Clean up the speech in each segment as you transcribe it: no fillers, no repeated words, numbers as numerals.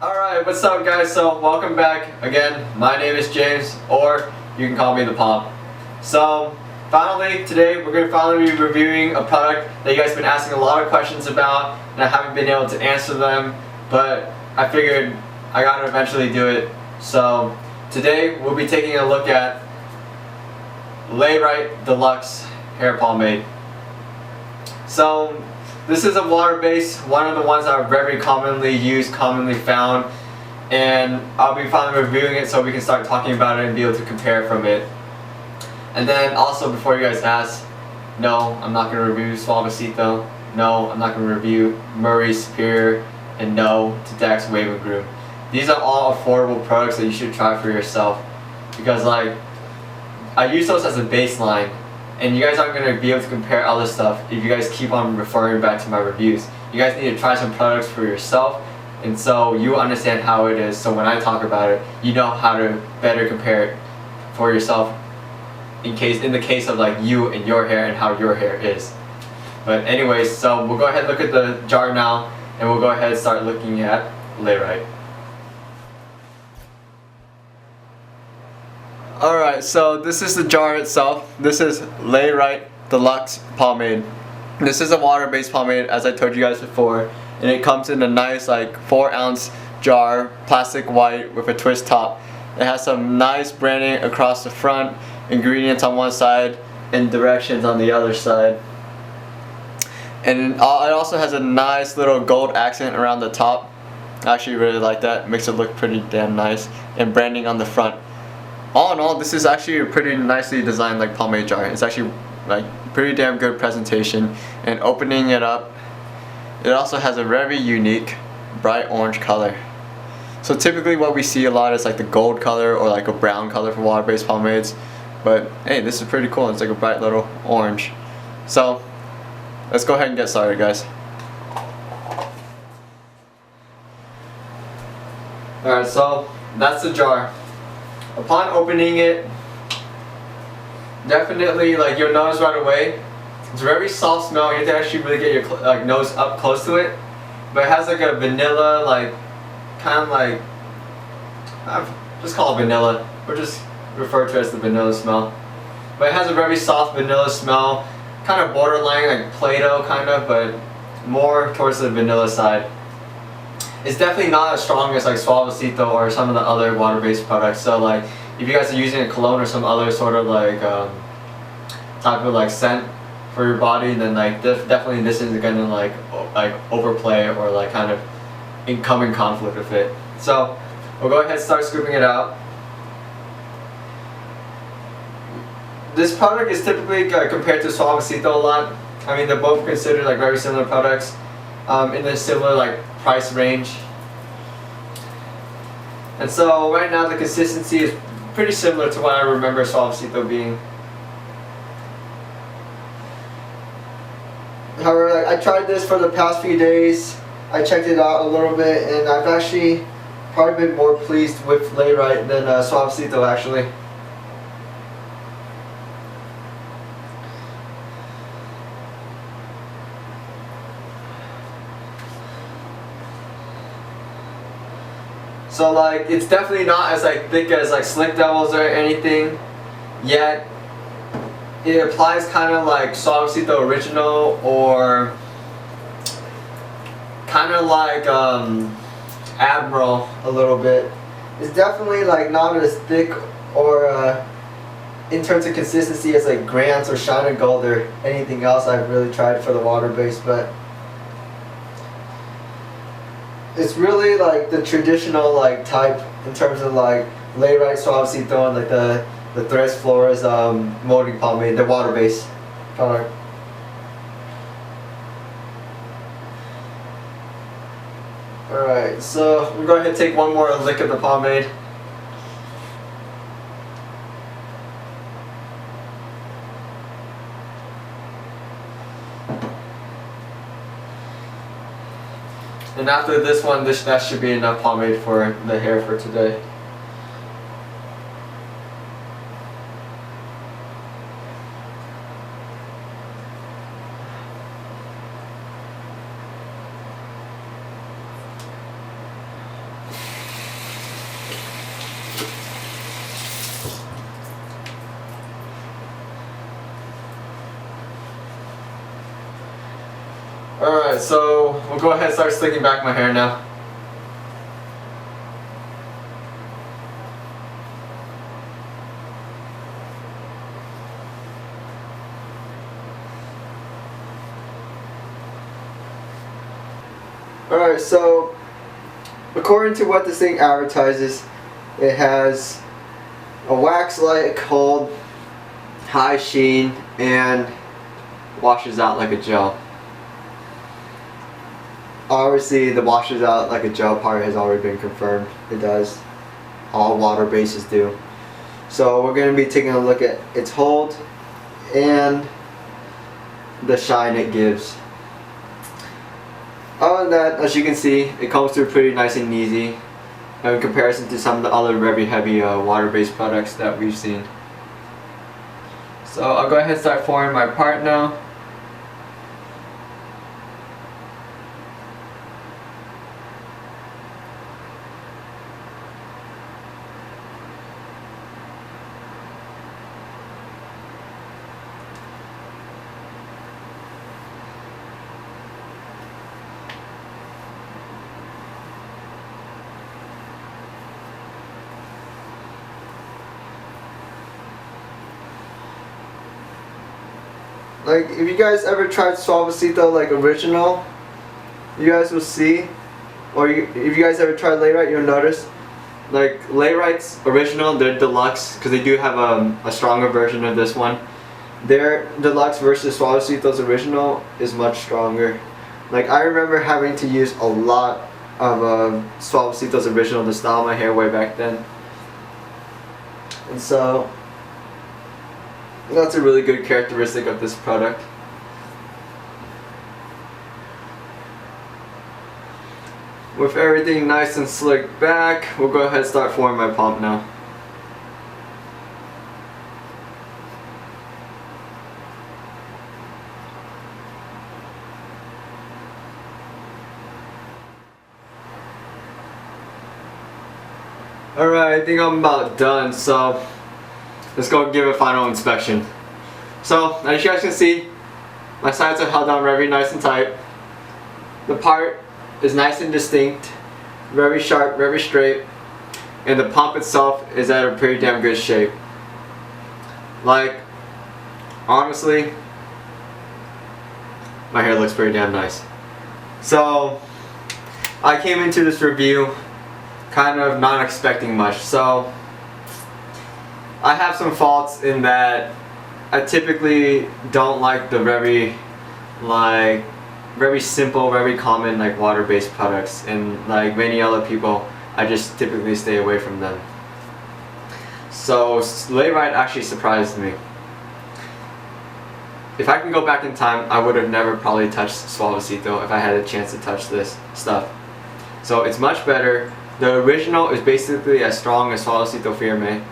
Alright, what's up guys? So welcome back again. My name is James, or you can call me the Pomp. So finally today we're going to finally be reviewing a product that you guys have been asking a lot of questions about and I haven't been able to answer them, but I figured I gotta eventually do it. So today we'll be taking a look at Layrite Deluxe hair pomade. So this is a water-based, one of the ones that are very commonly used, commonly found, and I'll be finally reviewing it so we can start talking about it and be able to compare from it. And then also, before you guys ask, no, I'm not going to review Suavecito, no, I'm not going to review Murray Superior, and no to Dax Wave and Groom. These are all affordable products that you should try for yourself, because like, I use those as a baseline. And you guys aren't going to be able to compare other stuff if you guys keep on referring back to my reviews. You guys need to try some products for yourself, and so you understand how it is, so when I talk about it, you know how to better compare it for yourself in the case of like you and your hair and how your hair is. But anyways, so we'll go ahead and look at the jar now, and we'll go ahead and start looking at Layrite. Alright, so this is the jar itself. This is Layrite Deluxe Pomade. This is a water-based pomade, as I told you guys before, and it comes in a nice like 4-ounce jar, plastic white with a twist top. It has some nice branding across the front, ingredients on one side, and directions on the other side. And it also has a nice little gold accent around the top. I actually really like that, makes it look pretty damn nice, and branding on the front. All in all, this is actually a pretty nicely designed like pomade jar. It's actually like pretty damn good presentation, and opening it up, it also has a very unique bright orange color. So typically what we see a lot is like the gold color or like a brown color for water-based pomades, but hey, this is pretty cool. It's like a bright little orange. So let's go ahead and get started, guys. Alright, so that's the jar. Upon opening it, definitely like you'll notice right away, it's a very soft smell. You have to actually really get your nose up close to it, but it has like a vanilla, like kind of like, just call it vanilla, or just refer to it as the vanilla smell. But it has a very soft vanilla smell, kind of borderline like Play-Doh kind of, but more towards the vanilla side. It's definitely not as strong as like Suavecito or some of the other water-based products. So like, if you guys are using a cologne or some other sort of like type of like scent for your body, then like definitely this isn't gonna like overplay or like kind of come in conflict with it. So we'll go ahead and start scooping it out. This product is typically compared to Suavecito a lot. I mean, they're both considered like very similar products in a similar like price range. And so right now the consistency is pretty similar to what I remember Suavecito being. However, like, I tried this for the past few days. I checked it out a little bit, and I've actually probably been more pleased with Layrite than Suavecito actually. So like, it's definitely not as like thick as like Slick Devils or anything, yet it applies kind of like Suavecito Original, or kind of like Admiral a little bit. It's definitely like not as thick or in terms of consistency as like Grants or Shine Gold or anything else I've really tried for the water base, but it's really like the traditional like type in terms of like Layrite, Suavecito, and like the Tres Flores molding pomade, the water based product. Alright, so we'll go ahead and take one more lick of the pomade. And after this one, that should be enough pomade for the hair for today. Alright, so we'll go ahead and start slicking back my hair now. Alright, so according to what this thing advertises, it has a wax light called high sheen and washes out like a gel. Obviously the washes out like a gel part has already been confirmed. It does. All water bases do. So we're going to be taking a look at its hold and the shine it gives. Other than that, as you can see, it comes through pretty nice and easy in comparison to some of the other very heavy water-based products that we've seen. So I'll go ahead and start forming my part now. Like, if you guys ever tried Suavecito like original, you guys will see, or if you guys ever tried Layrite, you'll notice, like Layrite's original, their deluxe, because they do have a stronger version of this one. Their deluxe versus Suavecito's original is much stronger. Like, I remember having to use a lot of Suavecito's original to style my hair way back then. And so that's a really good characteristic of this product. With everything nice and slicked back, we'll go ahead and start forming my pomp now. Alright, I think I'm about done, so let's go give a final inspection. So, as you guys can see, my sides are held down very nice and tight. The part is nice and distinct, very sharp, very straight, and the pump itself is at a pretty damn good shape. Like, honestly, my hair looks pretty damn nice. So, I came into this review kind of not expecting much. So, I have some faults in that I typically don't like the very simple, very common like water-based products, and like many other people, I just typically stay away from them. So Layrite actually surprised me. If I can go back in time, I would have never probably touched Suavecito if I had a chance to touch this stuff. So it's much better. The original is basically as strong as Suavecito Firme,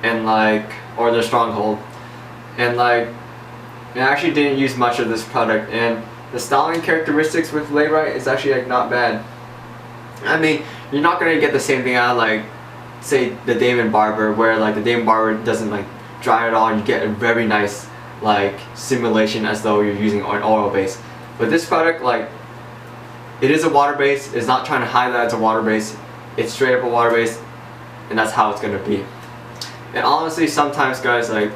and like, or the Stronghold, and like, I actually didn't use much of this product, and the styling characteristics with Layrite is actually like not bad. I mean, you're not gonna get the same thing out of like, say, the Damon Barber, where like the Damon Barber doesn't like dry at all, and you get a very nice like simulation as though you're using an oil base. But this product, like, it is a water base. It's not trying to hide that it's a water base. It's straight up a water base, and that's how it's gonna be. And honestly, sometimes guys, like,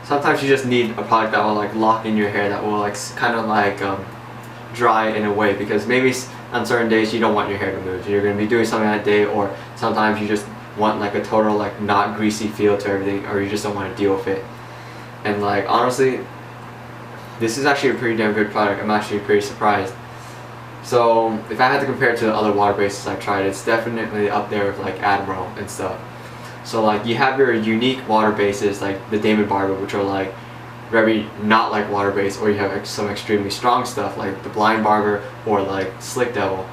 sometimes you just need a product that will like lock in your hair, that will like kind of like dry in a way, because maybe on certain days you don't want your hair to move. You're going to be doing something that day, or sometimes you just want like a total like not greasy feel to everything, or you just don't want to deal with it. And like, honestly, this is actually a pretty damn good product. I'm actually pretty surprised. So if I had to compare it to the other water bases I've tried, it's definitely up there with like Admiral and stuff. So like, you have your unique water bases like the Damon Barber, which are like very not like water base, or you have like some extremely strong stuff like the Blind Barber or like Slick Devil.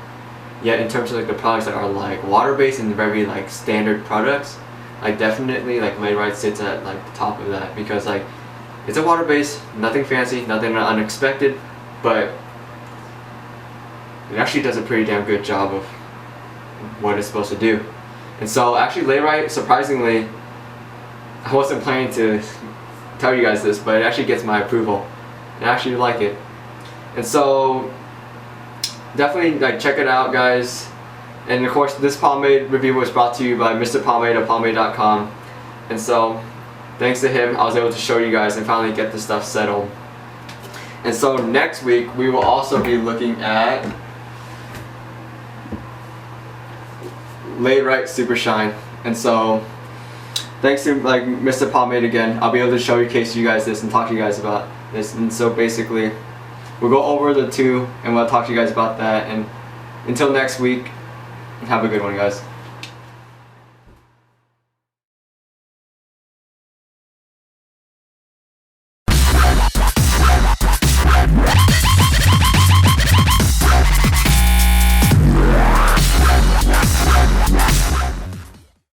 Yet in terms of like the products that are like water based and very like standard products, like definitely like Layrite sits at like the top of that, because like it's a water base, nothing fancy, nothing unexpected, but it actually does a pretty damn good job of what it's supposed to do. And so actually Layrite, surprisingly, I wasn't planning to tell you guys this, but it actually gets my approval. I actually like it. And so definitely like check it out, guys. And of course, this pomade review was brought to you by Mr. Pomade of Pomade.com. And so thanks to him, I was able to show you guys and finally get this stuff settled. And so next week we will also be looking at Layrite Super Shine. And so thanks to like Mr. Pomade again, I'll be able to showcase you guys this and talk to you guys about this. And so basically we'll go over the two and we'll talk to you guys about that. And until next week, have a good one, guys.